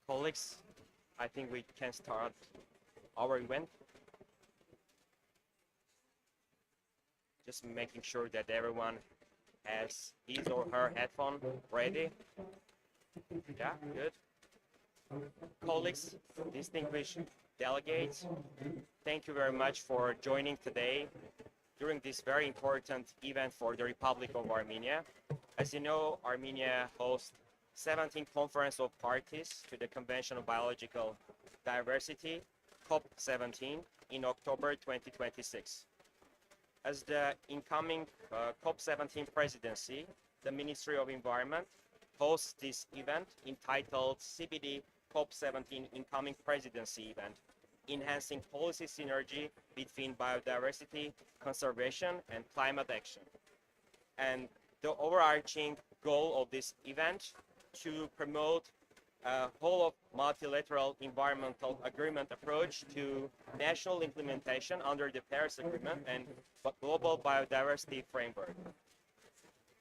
Colleagues, I think we can start our event. Just making sure that everyone has his or her headphone ready. Yeah, good. Colleagues, distinguished delegates, thank you very much for joining today during this very important event for the Republic of Armenia. As you know, Armenia hosts 17th Conference of Parties to the Convention on Biological Diversity, COP17, in October 2026. As the incoming COP17 Presidency, the Ministry of Environment hosts this event entitled CBD COP17 Incoming Presidency Event, enhancing policy synergy between biodiversity, conservation, and climate action. And the overarching goal of this event to promote a whole-of-multilateral environmental agreement approach to national implementation under the Paris Agreement and global biodiversity framework.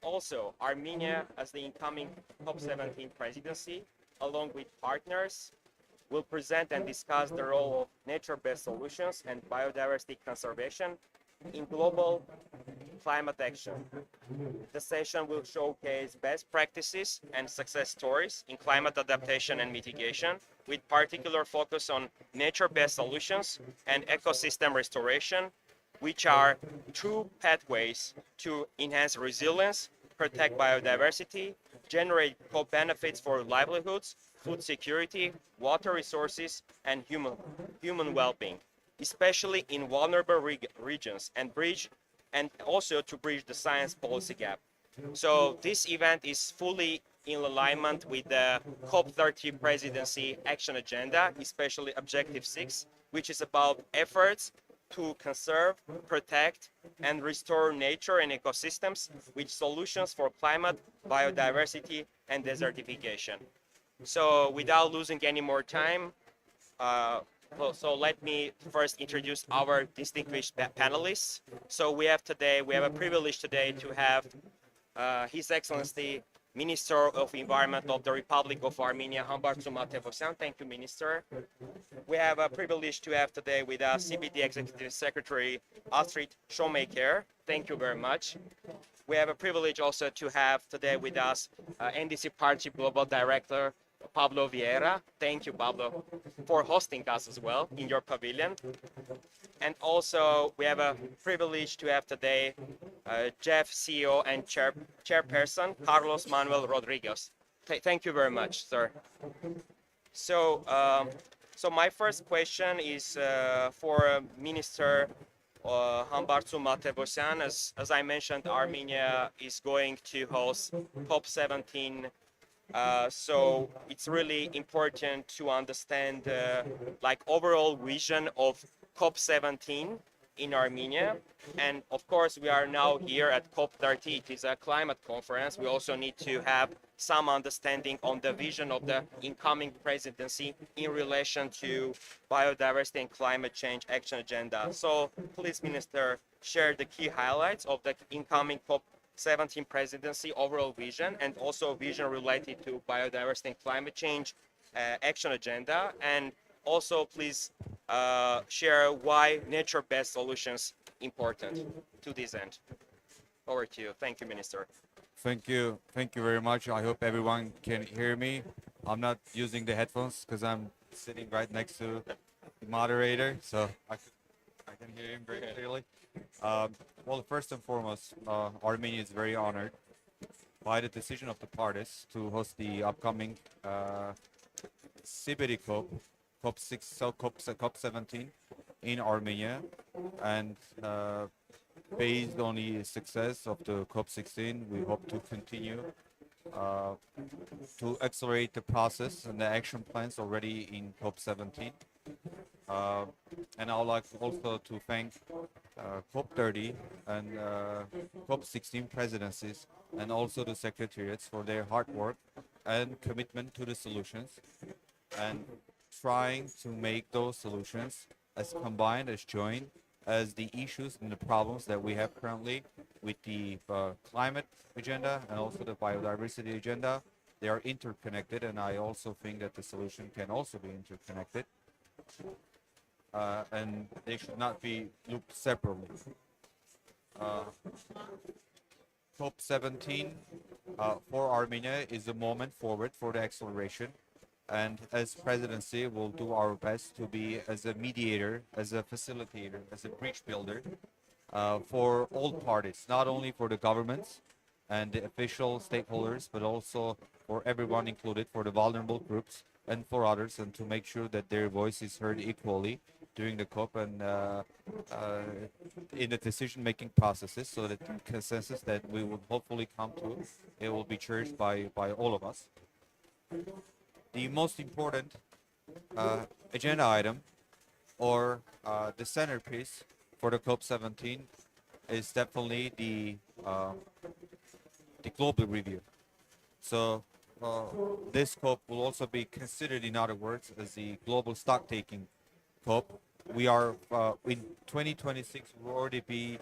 Also, Armenia, as the incoming COP17 presidency, along with partners, will present and discuss the role of nature-based solutions and biodiversity conservation in global climate action. The session will showcase best practices and success stories in climate adaptation and mitigation, with particular focus on nature-based solutions and ecosystem restoration, which are true pathways to enhance resilience, protect biodiversity, generate co-benefits for livelihoods, food security, water resources, and human well-being, especially in vulnerable regions, and also to bridge the science policy gap. So this event is fully in alignment with the COP30 presidency action agenda, especially Objective 6, which is about efforts to conserve, protect, and restore nature and ecosystems with solutions for climate, biodiversity, and desertification. So without losing any more time, so let me first introduce our distinguished panelists. So we have a privilege today to have His Excellency Minister of Environment of the Republic of Armenia, Hambartsu Matevosyan. Thank you, Minister. We have a privilege to have today with us CBD Executive Secretary Astrid Shoemaker. Thank you very much. We have a privilege also to have today with us NDC Party Global Director Pablo Vieira. Thank you, Pablo, for hosting us as well in your pavilion. And also, we have a privilege to have today Jeff, CEO and Chairperson, Carlos Manuel Rodriguez. Thank you very much, sir. So, so my first question is for Minister Hambartsu Matevosyan. As I mentioned, Armenia is going to host COP17. So it's really important to understand like overall vision of COP17 in Armenia. And of course, we are now here at COP30. It is a climate conference. We also need to have some understanding on the vision of the incoming presidency in relation to biodiversity and climate change action agenda. So please, Minister, share the key highlights of the incoming COP17 presidency overall vision and also vision related to biodiversity and climate change action agenda. And also, please share why nature-based solutions important to this end. Over to you. Thank you, Minister. Thank you very much. I hope everyone can hear me. I'm not using the headphones because I'm sitting right next to the moderator, so I can hear him very clearly. Well, first and foremost, Armenia is very honored by the decision of the parties to host the upcoming CBD COP17 in Armenia, and based on the success of the COP16, we hope to continue to accelerate the process and the action plans already in COP17. And I would like also to thank COP30 and COP16 presidencies and also the secretariats for their hard work and commitment to the solutions and trying to make those solutions as combined, as joined, as the issues and the problems that we have currently with the climate agenda and also the biodiversity agenda they are interconnected, and I also think that the solution can also be interconnected, and they should not be looked separately. Uh, COP17 for Armenia is a moment forward for the acceleration, and as presidency, we'll do our best to be as a mediator, as a facilitator, as a bridge builder for all parties, not only for the governments and the official stakeholders, but also for everyone included, for the vulnerable groups and for others, and to make sure that their voice is heard equally during the COP and in the decision-making processes, so that the consensus that we will hopefully come to, it will be cherished by all of us. The most important agenda item, or the centerpiece for the COP17, is definitely the global review. So this COP will also be considered, in other words, as the global stock-taking COP. We are in 2026. We'll already be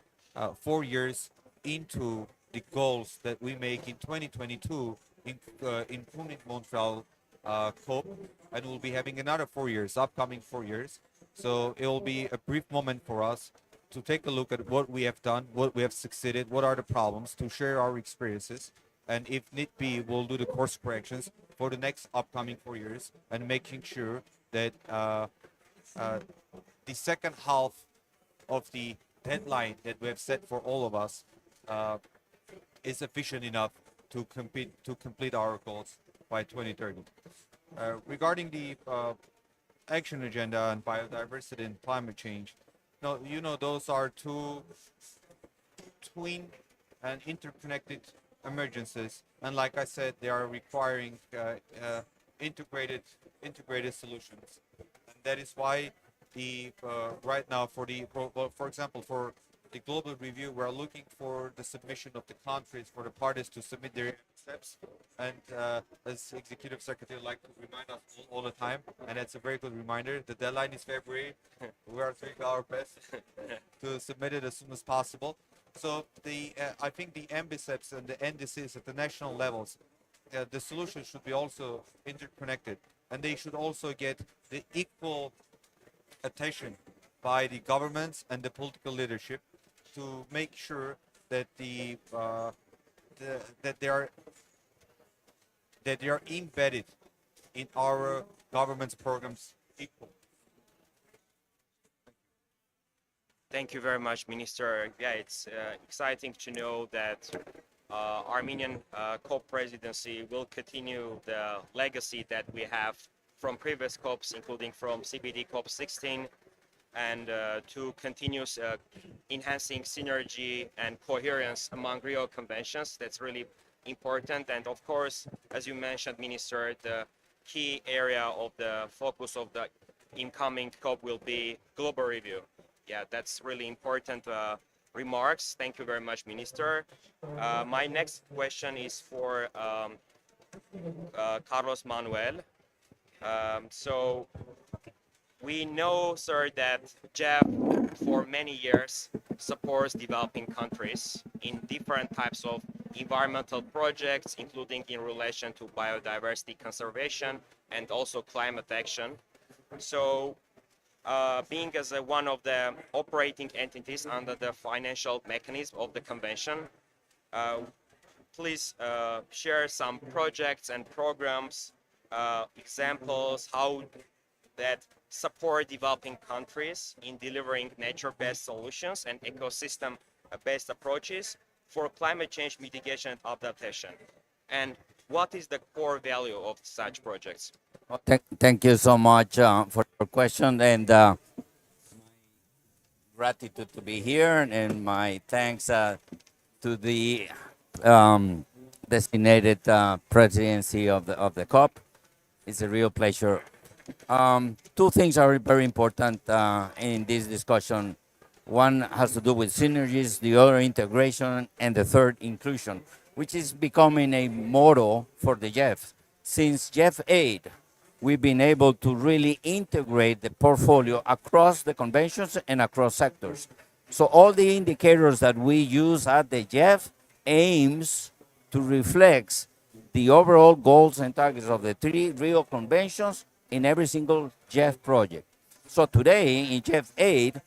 4 years into the goals that we make in 2022 in Kunming-Montreal COP, and we'll be having another 4 years, upcoming 4 years. So it will be a brief moment for us to take a look at what we have done, what we have succeeded, what are the problems, to share our experiences, and if need be, we'll do the course corrections for the next upcoming 4 years, and making sure that the second half of the deadline that we have set for all of us is efficient enough to complete our goals by 2030. Regarding the action agenda on biodiversity and climate change, no, those are two twin and interconnected emergencies, and like I said, they are requiring integrated solutions, and that is why the right now for example, for the global review, we're looking for the submission of the countries, for the parties to submit their steps, and as executive secretary like to remind us all the time, and it's a very good reminder, the deadline is February. We are doing our best to submit it as soon as possible. So I think the MBCEPs and the NDCs at the national levels, the solution should be also interconnected, and they should also get the equal attention by the governments and the political leadership, to make sure that that they are embedded in our government's programs equally. Thank you very much, Minister. Yeah, it's exciting to know that Armenian COP presidency will continue the legacy that we have from previous COPs, including from CBD COP16, and to continue enhancing synergy and coherence among Rio Conventions. That's really important. And of course, as you mentioned, Minister, the key area of the focus of the incoming COP will be global review. Yeah, that's really important remarks. Thank you very much, Minister. My next question is for Carlos Manuel. So we know, sir, that JEF for many years supports developing countries in different types of environmental projects, including in relation to biodiversity conservation and also climate action. So being as one of the operating entities under the financial mechanism of the convention, please share some projects and programs, examples, how that support developing countries in delivering nature-based solutions and ecosystem-based approaches for climate change mitigation and adaptation. And what is the core value of such projects? Well, thank you so much for your question, and gratitude to be here, and my thanks to the designated presidency of the COP. It's a real pleasure. Two things are very important in this discussion. One has to do with synergies, the other integration, and the third inclusion, which is becoming a motto for the JEF. Since JEF 8, we've been able to really integrate the portfolio across the conventions and across sectors. So all the indicators that we use at the JEF aims to reflect the overall goals and targets of the 3 Rio Conventions in every single JEF project. So today in JEF 8,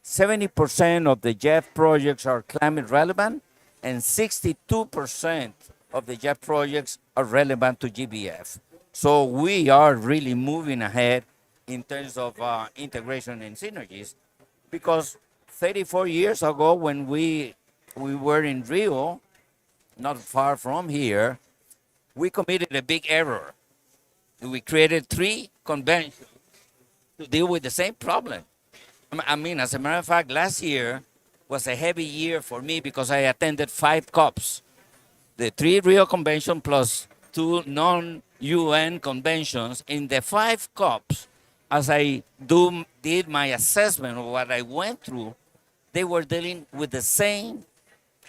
70% of the JEF projects are climate relevant, and 62% of the JEF projects are relevant to GBF. So we are really moving ahead in terms of integration and synergies, because 34 years ago when we were in Rio, not far from here, we committed a big error. We created 3 conventions to deal with the same problem. I mean, as a matter of fact, last year was a heavy year for me because I attended 5 COPs. The 3 Rio Convention plus 2 non-UN conventions. In the 5 COPs, as I did my assessment of what I went through, they were dealing with the same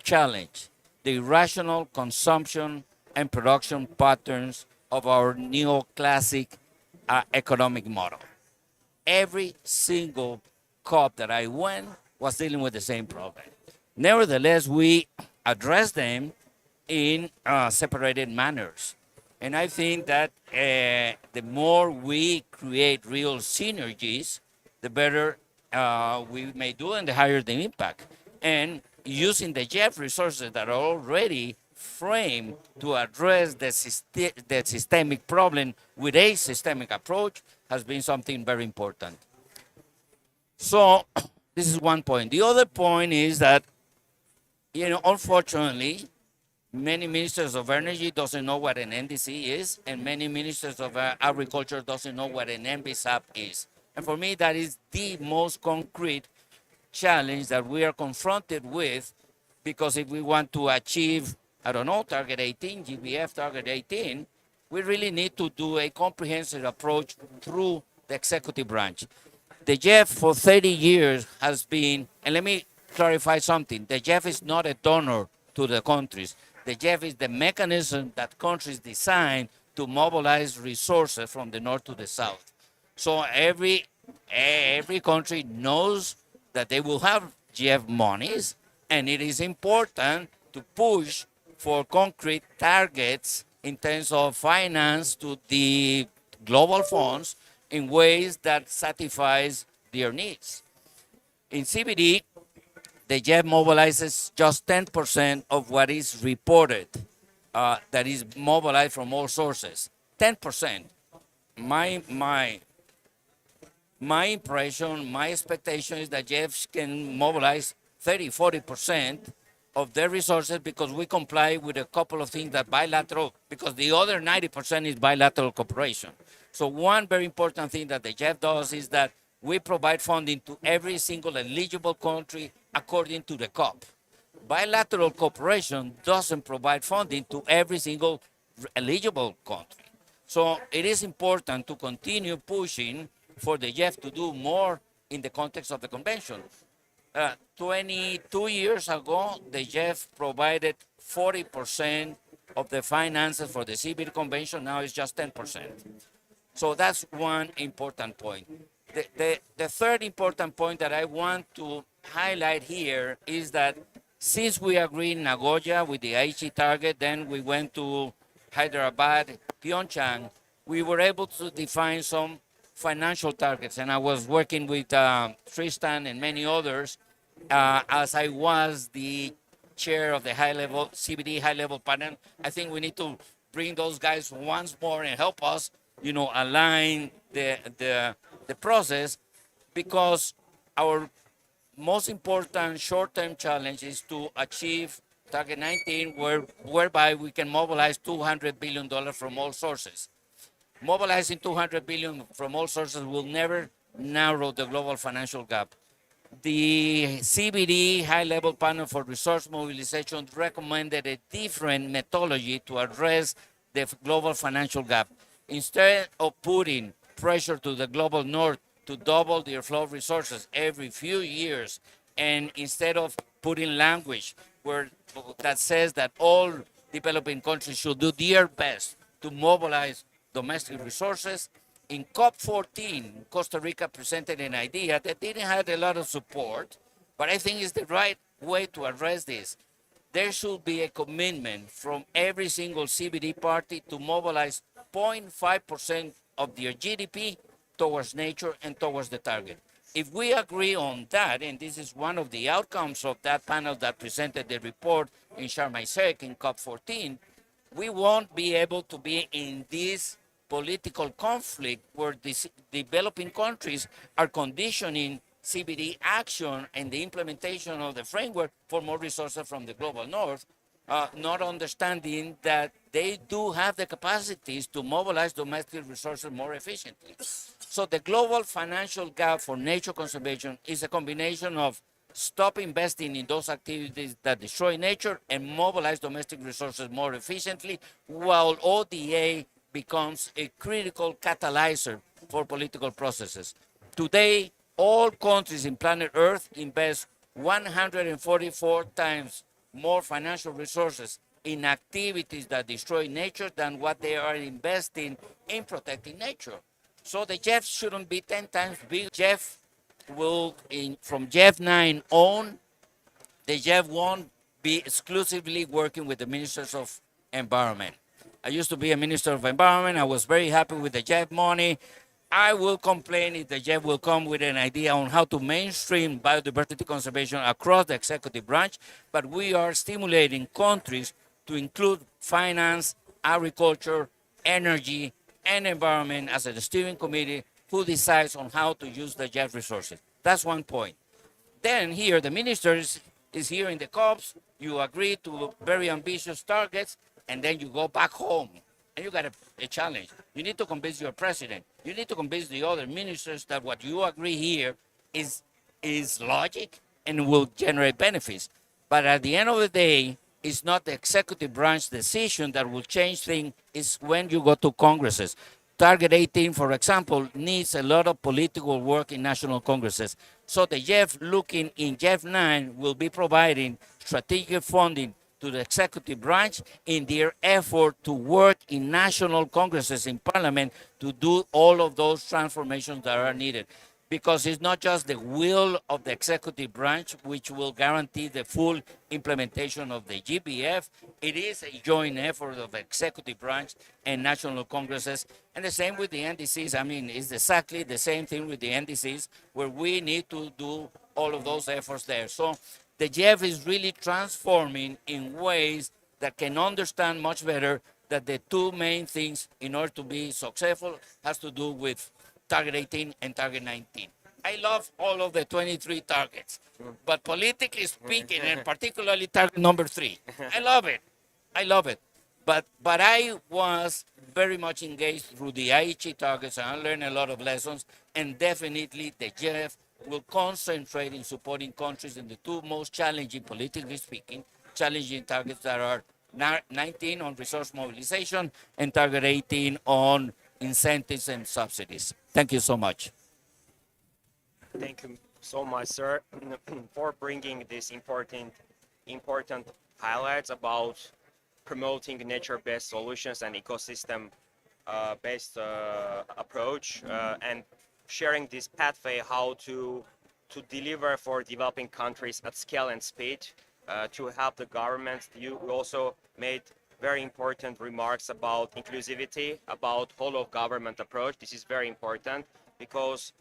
challenge, the irrational consumption and production patterns of our neoclassic economic model. Every single COP that I went was dealing with the same problem. Nevertheless, we addressed them in separated manners. And I think that the more we create real synergies, the better we may do and the higher the impact. And using the JEF resources that are already framed to address the systemic problem with a systemic approach has been something very important. So this is one point. The other point is that, unfortunately, many ministers of energy doesn't know what an NDC is, and many ministers of agriculture doesn't know what an MBSAP is. And for me, that is the most concrete challenge that we are confronted with, because if we want to achieve, target 18, GBF target 18, we really need to do a comprehensive approach through the executive branch. The JEF for 30 years has been, and let me clarify something, the JEF is not a donor to the countries. The JEF is the mechanism that countries design to mobilize resources from the north to the south. So every country knows that they will have JEF monies, and it is important to push for concrete targets in terms of finance to the global funds in ways that satisfies their needs. In CBD, the JEF mobilizes just 10% of what is reported that is mobilized from all sources. 10%. My impression, my expectation is that JEFs can mobilize 30, 40% of their resources, because we comply with a couple of things that bilateral, because the other 90% is bilateral cooperation. So one very important thing that the JEF does is that we provide funding to every single eligible country according to the COP. Bilateral cooperation doesn't provide funding to every single eligible country. So it is important to continue pushing for the JEF to do more in the context of the convention. 22 years ago, the JEF provided 40% of the finances for the CBD convention. Now it's just 10%. So that's one important point. The third important point that I want to highlight here is that since we agreed in Nagoya with the Aichi target, then we went to Hyderabad, Pyeongchang, we were able to define some financial targets. And I was working with Tristan and many others as I was the chair of the high-level CBD high-level panel. I think we need to bring those guys once more and help us, align the process, because our most important short-term challenge is to achieve target 19, whereby we can mobilize $200 billion from all sources. Mobilizing $200 billion from all sources will never narrow the global financial gap. The CBD high-level panel for resource mobilization recommended a different methodology to address the global financial gap. Instead of putting pressure to the global north to double their flow of resources every few years, and instead of putting language that says that all developing countries should do their best to mobilize domestic resources, in COP14, Costa Rica presented an idea that didn't have a lot of support, but I think it's the right way to address this. there should be a commitment from every single CBD party to mobilize 0.5% of their GDP towards nature and towards the target. If we agree on that, and this is one of the outcomes of that panel that presented the report in Sharm el-Sheikh in COP14, we won't be able to be in this political conflict where these developing countries are conditioning CBD action and the implementation of the framework for more resources from the global north, not understanding that they do have the capacities to mobilize domestic resources more efficiently. So the global financial gap for nature conservation is a combination of stop investing in those activities that destroy nature and mobilize domestic resources more efficiently, while ODA becomes a critical catalyzer for political processes. Today, all countries in planet Earth invest 144 times more financial resources in activities that destroy nature than what they are investing in protecting nature. So the Jeff shouldn't be 10 times big. Jeff will, from Jeff 9 on, the Jeff won't be exclusively working with the ministers of environment. I used to be a minister of environment. I was very happy with the Jeff money. I will complain if the Jeff will come with an idea on how to mainstream biodiversity conservation across the executive branch, but we are stimulating countries to include finance, agriculture, energy, and environment as a steering committee who decides on how to use the Jeff resources. That's one point. Then here, the ministers is here in the COPs, you agree to very ambitious targets, and then you go back home. And you got a challenge. You need to convince your president. You need to convince the other ministers that what you agree here is logic and will generate benefits. But at the end of the day, it's not the executive branch decision that will change things. It's when you go to congresses. Target 18, for example, needs a lot of political work in national congresses. So the Jeff looking in Jeff 9 will be providing strategic funding to the executive branch in their effort to work in national congresses in parliament to do all of those transformations that are needed. Because it's not just the will of the executive branch which will guarantee the full implementation of the GBF. It is a joint effort of the executive branch and national congresses. And the same with the NDCs. I mean, it's exactly the same thing with the NDCs, where we need to do all of those efforts there. So the GF is really transforming in ways that can understand much better that the two main things in order to be successful has to do with Target 18 and Target 19. I love all of the 23 targets, but politically speaking, and particularly target number 3, I love it. I love it. But I was very much engaged through the Aichi targets, and I learned a lot of lessons, and definitely the GF will concentrate in supporting countries in the two most challenging, politically speaking, challenging targets that are 19 on resource mobilization and Target 18 on incentives and subsidies. Thank you so much. Thank you so much, sir, for bringing these important highlights about promoting nature-based solutions and ecosystem-based approach, and sharing this pathway how to deliver for developing countries at scale and speed, to help the governments. You also made very important remarks about inclusivity, about whole of government approach. This is very important because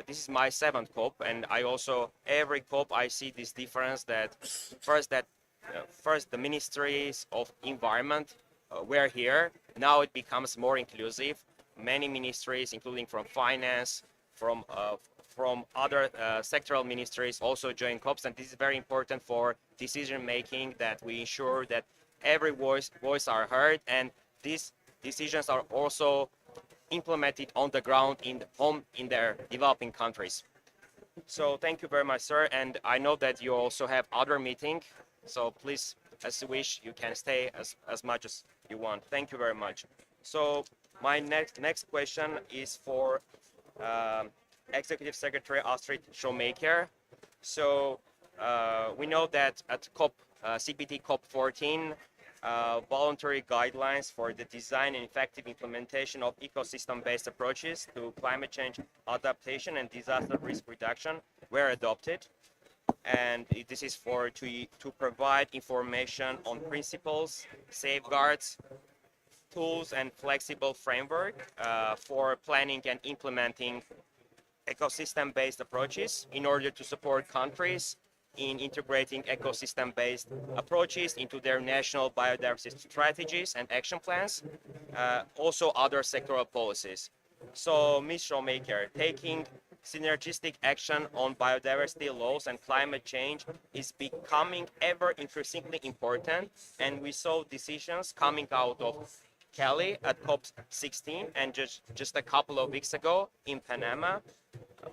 this is my 7th COP, and I also, every COP I see this difference that first the ministries of environment were here. Now it becomes more inclusive. Many ministries, including from finance, from other sectoral ministries, also join COPs, and this is very important for decision making, that we ensure that every voice are heard, and these decisions are also implemented on the ground in their developing countries. So thank you very much, sir, and I know that you also have other meeting, so please, as you wish, you can stay as much as you want. Thank you very much. So my next question is for Executive Secretary Astrid Shoemaker. So we know that at CBD COP14, voluntary guidelines for the design and effective implementation of ecosystem-based approaches to climate change adaptation and disaster risk reduction were adopted. and this is to provide information on principles, safeguards, tools, and flexible framework for planning and implementing ecosystem-based approaches in order to support countries in integrating ecosystem-based approaches into their national biodiversity strategies and action plans, also other sectoral policies. So, Ms. Showmaker, taking synergistic action on biodiversity laws and climate change is becoming ever increasingly important, and we saw decisions coming out of Cali at COP16 and just a couple of weeks ago in Panama,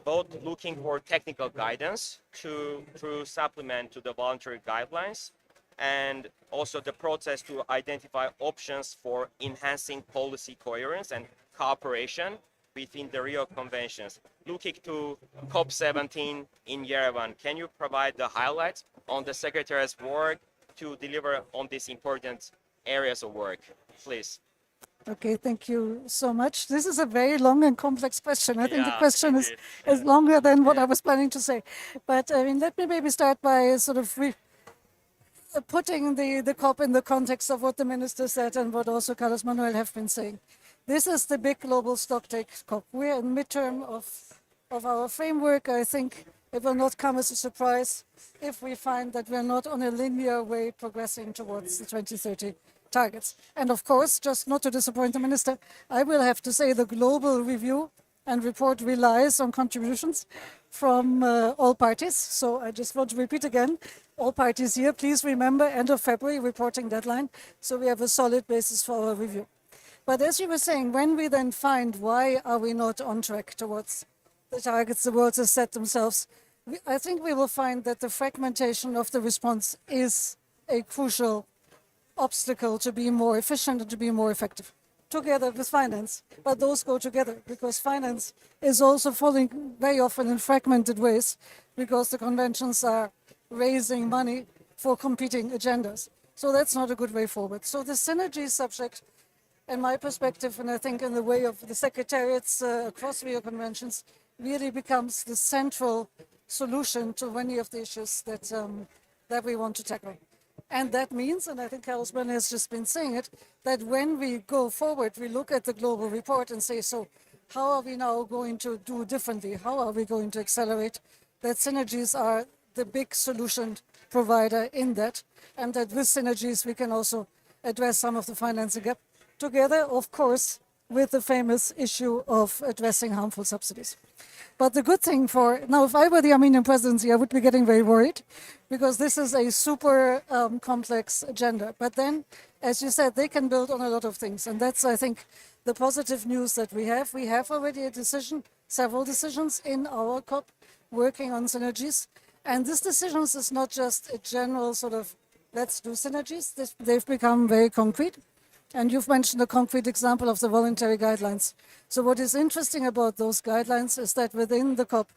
both looking for technical guidance through supplement to the voluntary guidelines, and also the process to identify options for enhancing policy coherence and cooperation within the Rio Conventions. Looking to COP17 in Yerevan, can you provide the highlights on the Secretariat's work to deliver on these important areas of work, please? Okay, thank you so much. This is a very long and complex question. I think the Yeah, question is longer than what I was planning to say. But I mean, let me maybe start by sort of putting the COP in the context of what the minister said and what also Carlos Manuel have been saying. This is the big global stocktake COP. We're in midterm of our framework. I think it will not come as a surprise if we find that we're not on a linear way progressing towards the 2030 targets. And of course, just not to disappoint the minister, I will have to say the global review and report relies on contributions from all parties. So I just want to repeat again, all parties here, please remember end of February reporting deadline. So we have a solid basis for our review. But as you were saying, when we then find why are we not on track towards the targets the world has set themselves, I think we will find that the fragmentation of the response is a crucial obstacle to be more efficient and to be more effective, together with finance. But those go together because finance is also falling very often in fragmented ways because the conventions are raising money for competing agendas. So that's not a good way forward. So the synergy subject, in my perspective, and I think in the way of the secretariats across Rio Conventions, really becomes the central solution to many of the issues that we want to tackle. And that means, and I think Carlos Brenner has just been saying it, that when we go forward, we look at the global report and say, so how are we now going to do differently? How are we going to accelerate? That synergies are the big solution provider in that, and that with synergies we can also address some of the financing gap, together, of course, with the famous issue of addressing harmful subsidies. But the good thing now, if I were the Armenian presidency, I would be getting very worried because this is a super complex agenda. But then, as you said, they can build on a lot of things. And that's, I think, the positive news that we have. We have already a decision, several decisions in our COP working on synergies. And this decisions is not just a general sort of, let's do synergies. They've become very concrete. And you've mentioned a concrete example of the voluntary guidelines. So what is interesting about those guidelines is that within the COP,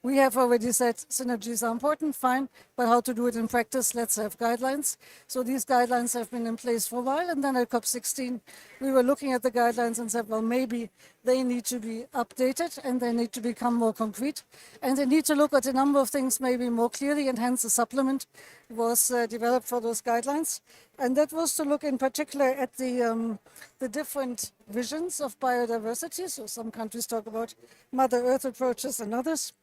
we have already said synergies are important, fine, but how to do it in practice, let's have guidelines. So these guidelines have been in place for a while, and then at COP16, we were looking at the guidelines and said, well, maybe they need to be updated and they need to become more concrete. And they need to look at a number of things maybe more clearly, and hence a supplement was developed for those guidelines. And that was to look in particular at the different visions of biodiversity. So some countries talk about Mother Earth approaches and others.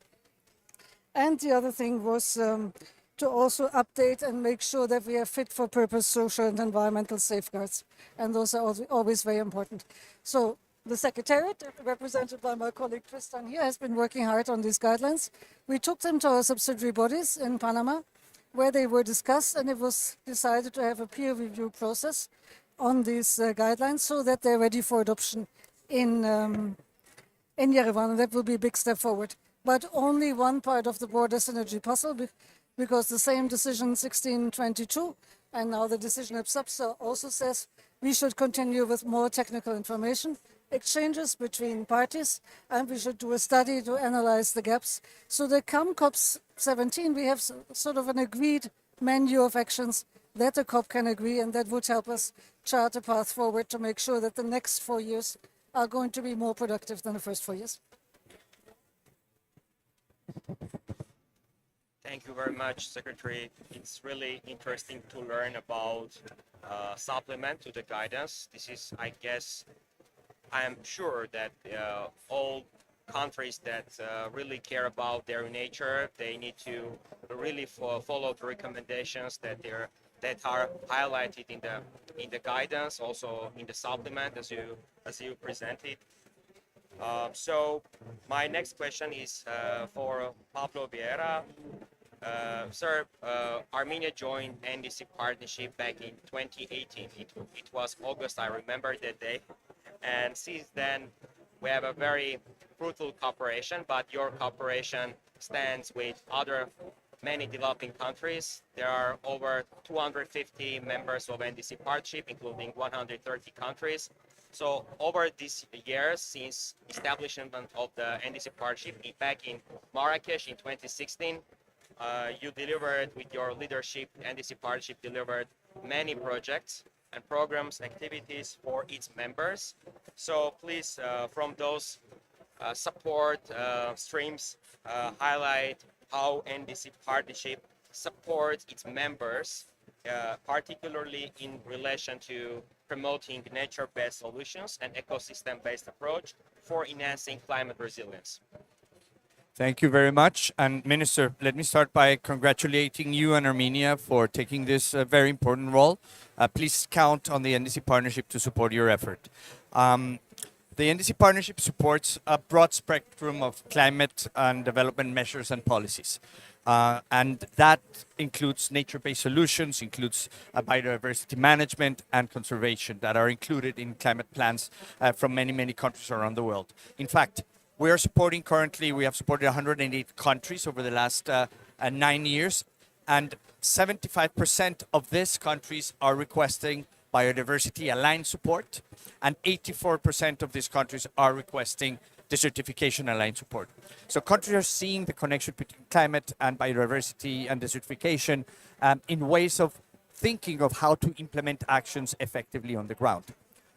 And the other thing was to also update and make sure that we have fit for purpose social and environmental safeguards. And those are always very important. So the Secretariat, represented by my colleague Tristan here, has been working hard on these guidelines. We took them to our subsidiary bodies in Panama, where they were discussed, and it was decided to have a peer review process on these guidelines so that they're ready for adoption in Yerevan. And that will be a big step forward. But only one part of the broader synergy puzzle, because the same decision 1622 and now the decision of SAPSA also says we should continue with more technical information exchanges between parties, and we should do a study to analyze the gaps. So that come COP17, we have sort of an agreed menu of actions that the COP can agree, and that would help us chart a path forward to make sure that the next 4 years are going to be more productive than the first 4 years. Thank you very much, Secretary. It's really interesting to learn about supplement to the guidance. This is, I guess, I'm sure that all countries that really care about their nature, they need to really follow the recommendations that are highlighted in the guidance, also in the supplement as you presented. So my next question is for Pablo Vieira. Sir, Armenia joined NDC partnership back in 2018. It was August, I remember that day. And since then, we have a very fruitful cooperation, but your cooperation stands with other many developing countries. There are over 250 members of NDC partnership, including 130 countries. So over these years, since establishment of the NDC partnership back in Marrakesh in 2016, you delivered with your leadership, NDC partnership delivered many projects and programs, activities for its members. So please, from those support streams, highlight how NDC partnership supports its members, particularly in relation to promoting nature-based solutions and ecosystem-based approach for enhancing climate resilience. Thank you very much. And Minister, let me start by congratulating you and Armenia for taking this very important role. Please count on the NDC partnership to support your effort. The NDC partnership supports a broad spectrum of climate and development measures and policies. And that includes nature-based solutions, includes biodiversity management and conservation that are included in climate plans from many, many countries around the world. In fact, we are supporting currently, we have supported 108 countries over the last 9 years, and 75% of these countries are requesting biodiversity aligned support, and 84% of these countries are requesting desertification aligned support. So countries are seeing the connection between climate and biodiversity and desertification in ways of thinking of how to implement actions effectively on the ground.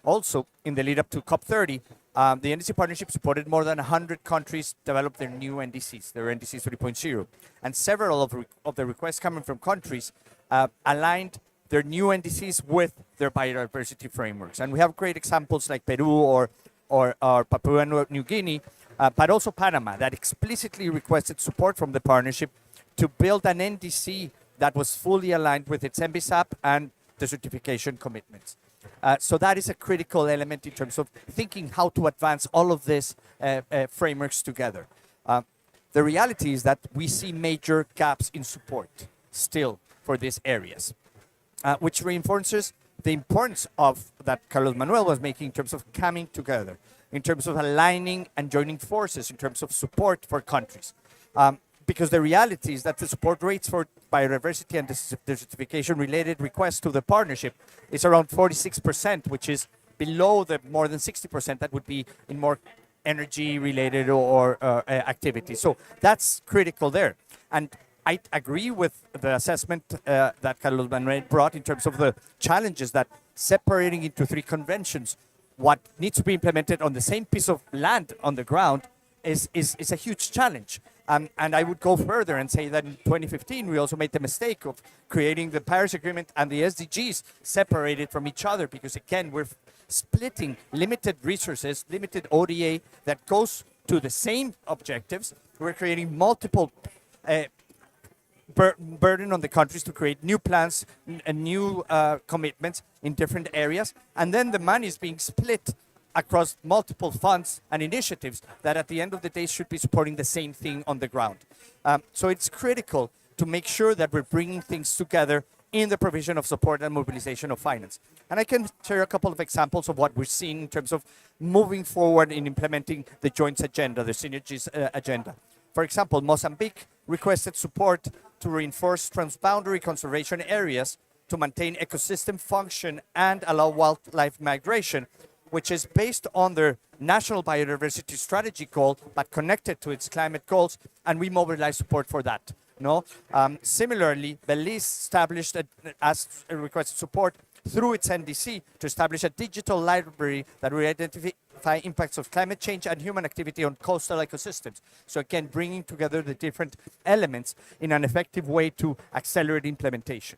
Also, in the lead up to COP30, the NDC partnership supported more than 100 countries develop their new NDCs, their NDCs 3.0. And several of the requests coming from countries aligned their new NDCs with their biodiversity frameworks. And we have great examples like Peru or Papua New Guinea, but also Panama, that explicitly requested support from the partnership to build an NDC that was fully aligned with its MBSAP and desertification commitments. So that is a critical element in terms of thinking how to advance all of these frameworks together. The reality is that we see major gaps in support still for these areas, which reinforces the importance of that Carlos Manuel was making in terms of coming together, in terms of aligning and joining forces, in terms of support for countries. Because the reality is that the support rates for biodiversity and desertification related requests to the partnership is around 46%, which is below the more than 60% that would be in more energy related or activities. So that's critical there. And I agree with the assessment that Carlos Manuel brought in terms of the challenges that separating into 3 conventions, what needs to be implemented on the same piece of land on the ground is a huge challenge. And I would go further and say that in 2015, we also made the mistake of creating the Paris Agreement and the SDGs separated from each other because, again, we're splitting limited resources, limited ODA that goes to the same objectives. We're creating multiple burden on the countries to create new plans and new commitments in different areas. And then the money is being split across multiple funds and initiatives that at the end of the day should be supporting the same thing on the ground. So it's critical to make sure that we're bringing things together in the provision of support and mobilization of finance. And I can share a couple of examples of what we're seeing in terms of moving forward in implementing the joint agenda, the synergies agenda. For example, Mozambique requested support to reinforce transboundary conservation areas to maintain ecosystem function and allow wildlife migration, which is based on their national biodiversity strategy goal, but connected to its climate goals, and we mobilize support for that. No. Similarly, Belize established requested support through its NDC to establish a digital library that will identify quantify impacts of climate change and human activity on coastal ecosystems. So again, bringing together the different elements in an effective way to accelerate implementation.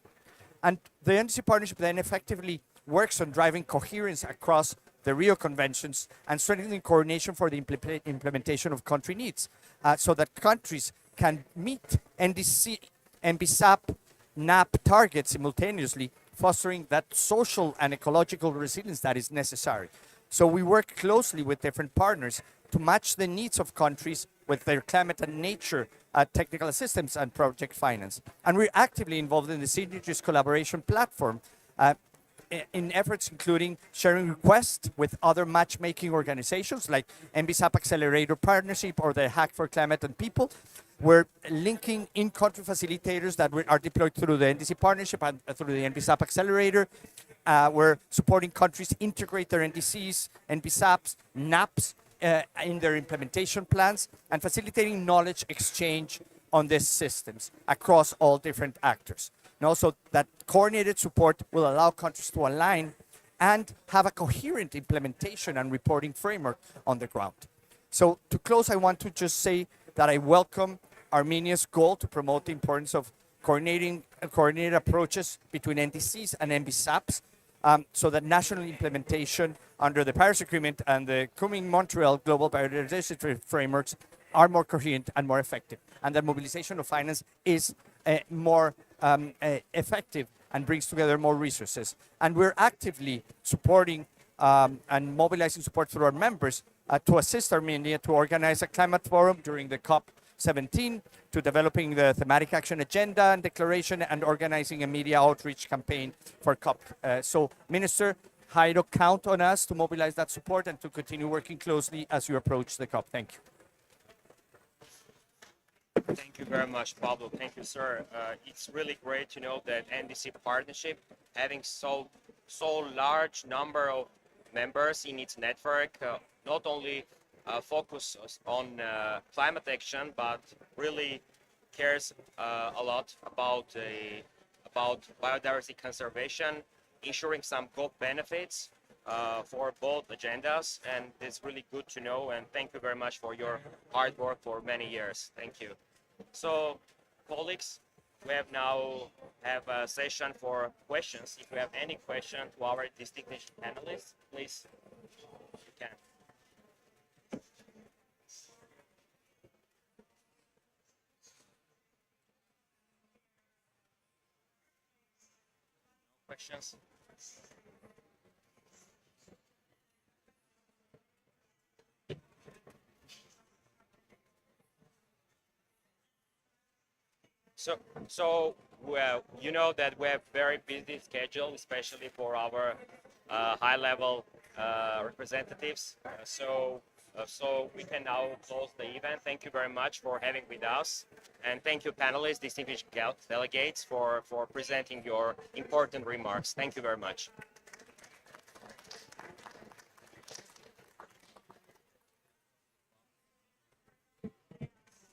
And the NDC partnership then effectively works on driving coherence across the Rio Conventions and strengthening coordination for the implementation of country needs, so that countries can meet NDC, MBSAP, NAP targets simultaneously, fostering that social and ecological resilience that is necessary. So we work closely with different partners to match the needs of countries with their climate and nature technical assistance and project finance. And we're actively involved in the Synergies collaboration platform in efforts including sharing requests with other matchmaking organizations like MBSAP Accelerator Partnership or the Hack for Climate and People. We're linking in-country facilitators that are deployed through the NDC partnership and through the NBSAP Accelerator. We're supporting countries integrate their NDCs, NBSAPs, NAPs in their implementation plans and facilitating knowledge exchange on these systems across all different actors. And also that coordinated support will allow countries to align and have a coherent implementation and reporting framework on the ground. So to close, I want to just say that I welcome Armenia's goal to promote the importance of coordinated approaches between NDCs and MBSAPs, so that national implementation under the Paris Agreement and the Kunming-Montreal Global Biodiversity Frameworks are more coherent and more effective, and that mobilization of finance is more effective and brings together more resources. And we're actively supporting and mobilizing support through our members to assist Armenia to organize a climate forum during the COP17, to developing the thematic action agenda and declaration, and organizing a media outreach campaign for COP. So, Minister Jairo, count on us to mobilize that support and to continue working closely as you approach the COP. Thank you. Thank you very much, Pablo. Thank you, sir. It's really great to know that NDC partnership, having so large number of members in its network, not only focuses on climate action, but really cares a lot about biodiversity conservation, ensuring some good benefits for both agendas, and it's really good to know, and thank you very much for your hard work for many years. Thank you. So, colleagues, we now have a session for questions. If you have any question to our distinguished panelists, please, you can. Questions? So well, you know that we have very busy schedule, especially for our high-level representatives. So we can now close the event. Thank you very much for having with us, and thank you, panelists, distinguished delegates, for presenting your important remarks. Thank you very much.